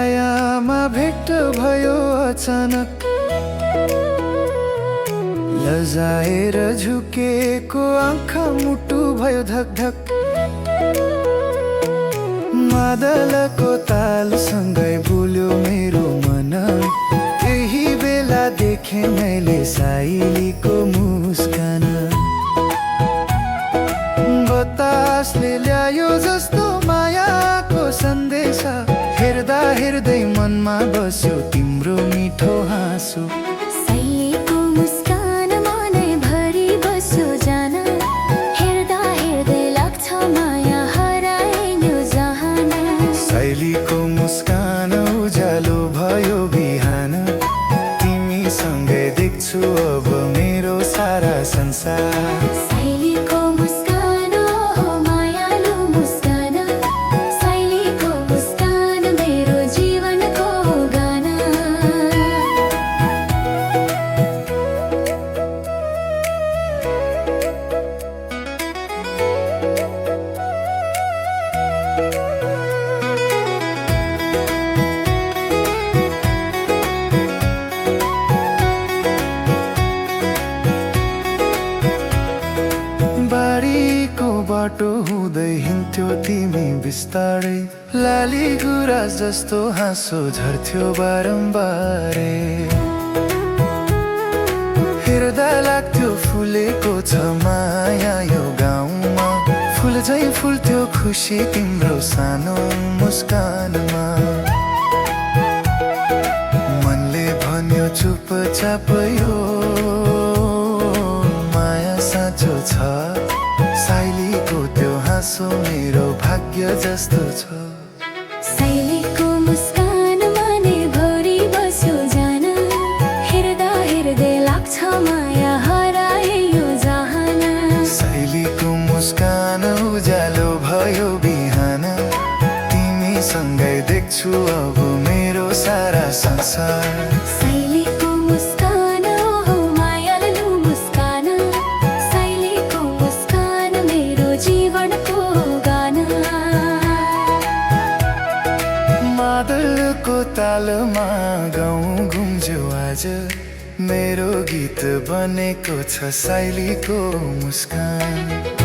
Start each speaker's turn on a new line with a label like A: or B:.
A: छायामा भेट भयो अचानक, लजाएर झुकेको आँखा मुटु भयो धक-धक। मादलको तालसँगै बोल्यो मेरो मन, त्यही बेला देखेँ मैले साइलीको मुस्कान। बतासले ल्यायो जस्तो मायाको सन्देश, हेर्दा हेर्दै मनमा बस्यो तिम्रो मिठो हाँसो।
B: साइलीको मुस्कान मनैभरि बस्यो जान, हेर्दा हेर्दै लाग्छ माया हरायो जहान।
A: साइलीको मुस्कान उज्यालो भयो बिहान, तिमीसँगै देख्छु अब मेरो सारा संसार।
B: साइलीको मुस्कान हो मायालु मुस्कान, साइलीको मुस्कान मेरो जीवनको गाना।
A: बारीको बाटो हुँदै हिँड्थ्यो तिमी बिस्तारै, लाली गुराँस जस्तो हाँसो झर्थ्यो बारम्बारै। हेर्दा लाग्थ्यो फुलेको छ माया यो गाउँमा, फुल झै फुल्थ्यो खुसी तिम्रो सानो मुस्कानमा। मनले भन्यो चुपचाप यो माया साँचो छ, साइलीको त्यो हाँसो मेरो भाग्य जस्तो छ।
B: साइलीको मुस्कान मनैभरि बस्यो जान, हेर्दा हेर्दै लाग्छ माया हरायो जहान।
A: साइलीको मुस्कान उज्यालो भयो बिहान, तिमीसँगै देख्छु अब मेरो सारा संसार।
B: साइलीको मुस्कान हो मायालु मुस्कान, साइलीको मुस्कान मेरो जीवनको गाना।
A: मादलको तालमा गाउँ घुम्ज्यो आज, मेरो गीत बनेको छ साइलीको मुस्कान।